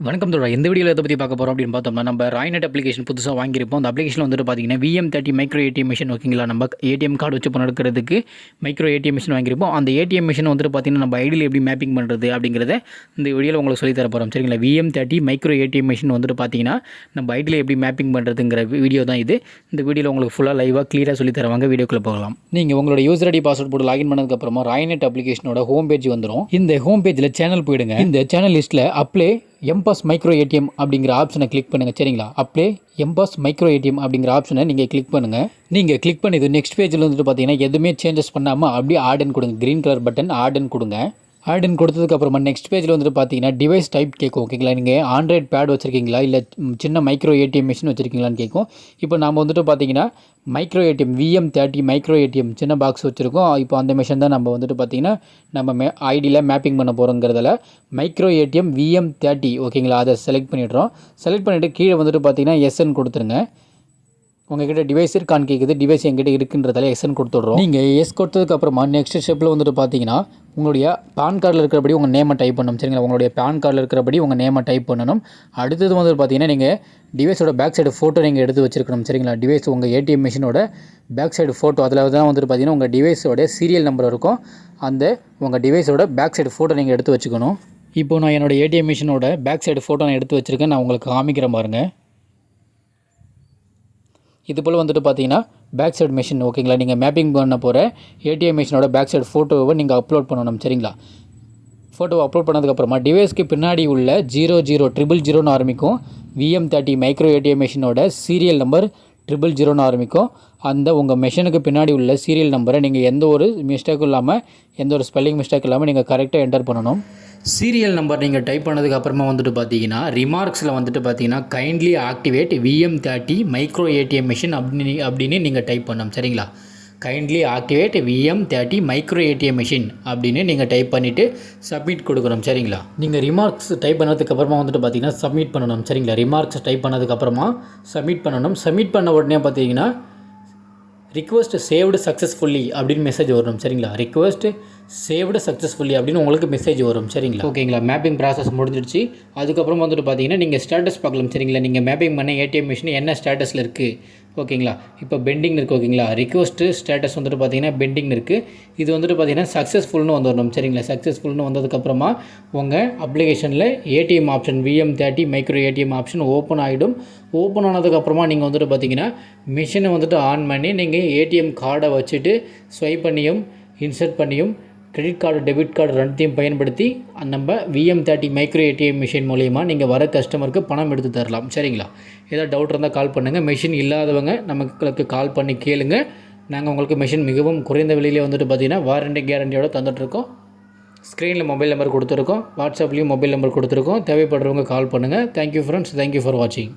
வணக்கம் தோழா. இந்த வீடியோவில் எதை பற்றி பார்க்க போகிறோம் அப்படின்னு பார்த்தோம்னா, நம்ம ராய்நெட் அப்ளிகேஷன் புதுசாக வாங்கியிருப்போம். அந்த அப்ளிகேஷன் வந்துட்டு பார்த்தீங்கன்னா VM30 மைக்ரோ ஏடிஎம் மிஷின் ஓகேங்களா. நம்ம ஏடிஎம் கார்டு வச்சு பணம் எடுக்கிறதுக்கு மைக்ரோ ஏடிஎம் மிஷின் வாங்கியிருப்போம். அந்த ஏடிஎம் மிஷின் வந்துட்டு பார்த்தீங்கன்னா நம்ம ஐடியில் எப்படி மேப்பிங் பண்ணுறது அப்படிங்கிறத இந்த வீடியோவில் உங்களுக்கு சொல்லி தர போகிறோம் சரிங்களா. VM30 மைக்ரோ ஏடிஎம் மிஷின் வந்துட்டு பார்த்தீங்கன்னா நம்ம ஐடியில் எப்படி மேப்பிங் பண்ணுறதுங்கிற வீடியோ தான் இது. இந்த வீடியோவில் உங்களுக்கு ஃபுல்லாக லைவாக கிளியராக சொல்லி தருவாங்க. வீடியோக்குள்ளே போகலாம். நீங்கள் உங்களோட யூசர் ஐடி பாஸ்வேர்ட் போட்டு லாகின் பண்ணதுக்கப்புறமா ராய்நெட் அப்ளிகேஷனோட ஹோம் பேஜ் வந்துடும். இந்த ஹோம் பேஜில் சேனல் போயிடுங்க. இந்த சேனல் லிஸ்ட்டில் அப்ளை எம்பாஸ் மைக்ரோ ஏடிஎம் அப்படிங்கிற ஆப்ஷனை கிளிக் பண்ணுங்கள் சரிங்களா. அப்ளை எம்பாஸ் மைக்ரோ ஏடிஎம் அப்படிங்கிற ஆப்ஷனை நீங்கள் கிளிக் பண்ணுங்கள். நீங்கள் கிளிக் பண்ணி நெக்ஸ்ட் பேஜில் வந்துட்டு பார்த்தீங்கன்னா எதுவுமே சேஞ்சஸ் பண்ணாமல் அப்படியே ஆர்டன் கொடுங்க. க்ரீன் கலர் பட்டன் ஆர்டன் கொடுங்க. ஆர்டன் கொடுத்ததுக்கப்புறமா நெக்ஸ்ட் பேஜில் வந்துட்டு பார்த்தீங்கன்னா டிவைஸ் டைப் கேட்கும் ஓகேங்களா. நீங்கள் ஆண்ட்ராய்ட் பேட் வச்சுருக்கீங்களா இல்லை சின்ன மைக்ரோ ஏடிஎம் மிஷின் வச்சுருக்கீங்களான்னு கேட்கும். இப்போ நாம் வந்துட்டு பார்த்தீங்கன்னா micro ATM VM30 micro ATM சின்ன பாக்ஸ் வச்சுருக்கோம். இப்போ அந்த மிஷின் தான் நம்ம வந்துட்டு பார்த்தீங்கன்னா நம்ம ஐடியில் மேப்பிங் பண்ண போகிறோங்கிறதுல மைக்ரோ ஏடிஎம் VM30 ஓகேங்களா. அதை செலக்ட் பண்ணிடுறோம். செலக்ட் பண்ணிவிட்டு கீழே வந்துட்டு பார்த்தீங்கன்னா எஸ்என் கொடுத்துருங்க. உங்கள்கிட்ட டிவைஸ் இருக்கான்னு கேட்குது. டிவைஸ் எங்கிட்ட இருக்குன்றதால எஸ்என் கொடுத்துட்றோம். நீங்கள் எஸ் கொடுத்ததுக்கப்புறமா நெக்ஸ்ட் ஸ்டெப்பில் வந்துட்டு பார்த்தீங்கன்னா உங்களுடைய பேன் கார்டில் இருக்கிறபடி உங்கள் நேமை டைப் பண்ணணும் சரிங்களா. உங்களுடைய பேன் கார்டில் இருக்கிறபடி உங்கள் நேமை டைப் பண்ணணும். அடுத்தது வந்துட்டு பார்த்தீங்கன்னா நீங்கள் டிவைஸோட பேக் சைடு ஃபோட்டோ நீங்கள் எடுத்து வச்சுருக்கணும் சரிங்களா. டிவைஸ் உங்கள் ஏடிஎம் மிஷினோட பேக் சைடு ஃபோட்டோ அதில் தான் வந்துட்டு பார்த்தீங்கன்னா உங்கள் டிவைஸோட சீரியல் நம்பர் இருக்கும். அந்த உங்கள் டிவைஸோட பேக் சைடு ஃபோட்டோ நீங்கள் எடுத்து வச்சுக்கணும். இப்போ நான் என்னோடய ஏடிஎம் மிஷினோட பேக் சைடு ஃபோட்டோ நான் எடுத்து வச்சுருக்கேன். நான் உங்களுக்கு காமிக்கிறேன் பாருங்கள். இது போல் வந்துட்டு பார்த்தீங்கன்னா பேக் சைடு மிஷின் ஓகேங்களா. நீங்கள் மேப்பிங் பண்ண போகிற ஏடிஎம் மிஷினோட பேக் சைடு ஃபோட்டோவை நீங்கள் அப்லோட் பண்ணணும் சரிங்களா. ஃபோட்டோவை அப்லோட் பண்ணதுக்கப்புறமா டிவைஸ்க்கு பின்னாடி உள்ள 0000 ஆரம்பிக்கும் VM30 மைக்ரோ ஏடிஎம் மிஷினோட சீரியல் நம்பர் 000 ஆரம்பிக்கும். அந்த உங்கள் மிஷினுக்கு பின்னாடி உள்ள சீரியல் நம்பரை நீங்கள் எந்த ஒரு மிஸ்டேக்கும் இல்லாமல் எந்த ஒரு ஸ்பெல்லிங் மிஸ்டேக் இல்லாமல் நீங்கள் கரெக்டாக என்டர் பண்ணணும். சீரியல் நம்பர் நீங்கள் டைப் பண்ணதுக்கு அப்புறமா வந்துட்டு பார்த்தீங்கன்னா ரிமார்க்ஸில் வந்துட்டு பார்த்தீங்கன்னா kindly activate VM30 micro ATM machine அப்படின்னு நீங்கள் டைப் பண்ணணும் சரிங்களா. Kindly activate VM30 micro ATM machine அப்படின்னு நீங்கள் டைப் பண்ணிவிட்டு சப்மிட் கொடுக்கணும் சரிங்களா. நீங்கள் ரிமார்க்ஸ் டைப் பண்ணதுக்கப்புறமா வந்துட்டு பார்த்தீங்கன்னா சப்மிட் பண்ணணும் சரிங்களா. ரிமார்க்ஸ் டைப் பண்ணதுக்கப்புறமா சப்மிட் பண்ணணும். சப்மிட் பண்ண உடனே பார்த்தீங்கன்னா ரிக்வெஸ்ட் சேவ்டு சக்ஸஸ்ஃபுல்லி அப்படின்னு மெசேஜ் வரும் சரிங்களா. ரிக்வெஸ்ட் சேவ்டு சக்ஸஸ்ஃபுல்லி அப்படின்னு உங்களுக்கு மெசேஜ் வரும் சரிங்களா. ஓகேங்களா. மேப்பிங் ப்ராசஸ் முடிஞ்சிடுச்சு. அதுக்கப்புறம் வந்துட்டு பார்த்தீங்கன்னா நீங்கள் ஸ்டேட்டஸ் பார்க்கலாம் சரிங்களா. நீங்கள் மேப்பிங் பண்ண ஏடிஎம் மிஷின் என்ன ஸ்டேட்டஸில் இருக்குது ஓகேங்களா. இப்போ பெண்டிங் இருக்குது ஓகேங்களா. ரிக்வெஸ்ட்டு ஸ்டேட்டஸ் வந்துட்டு பார்த்தீங்கன்னா பெண்டிங் இருக்குது. இது வந்துட்டு பார்த்தீங்கன்னா சக்ஸஸ்ஃபுல்னு வந்துடணும் சரிங்களா. சக்ஸஸ்ஃபுல்னு வந்ததுக்கப்புறமா உங்கள் அப்ளிகேஷனில் ATM option VM30 micro ATM option open ஆகிடும். ஓப்பன் ஆனதுக்கப்புறமா நீங்கள் வந்துட்டு பார்த்தீங்கன்னா மிஷினை வந்துட்டு ஆன் பண்ணி நீங்கள் ஏடிஎம் கார்டை வச்சுட்டு ஸ்வைப் பண்ணியும் இன்சர்ட் பண்ணியும் கிரெடிட் கார்டு டெபிட் கார்டு ரெண்டுத்தையும் பயன்படுத்தி நம்ம VM30 மைக்ரோ ஏடிஎம் மிஷின் மூலிமா நீங்கள் வர கஸ்டமருக்கு பணம் எடுத்து தரலாம் சரிங்களா. ஏதாவது டவுட் இருந்தால் கால் பண்ணுங்கள். மிஷின் இல்லாதவங்க நமக்கு கால் பண்ணி கேளுங்க. நாங்கள் உங்களுக்கு மிஷின் மிகவும் குறைந்த விலையிலே வந்துட்டு பார்த்தீங்கன்னா வாரண்டி கேரண்டியோட தந்துட்டுருக்கோம். ஸ்க்ரீனில் மொபைல் நம்பர் கொடுத்துருக்கோம். வாட்ஸ்அப்லேயும் மொபைல் நம்பர் கொடுத்துருக்கோம். தேவைப்படுறவங்க கால் பண்ணுங்கள். Thank you friends. தேங்க்யூ ஃபார் வாட்சிங்.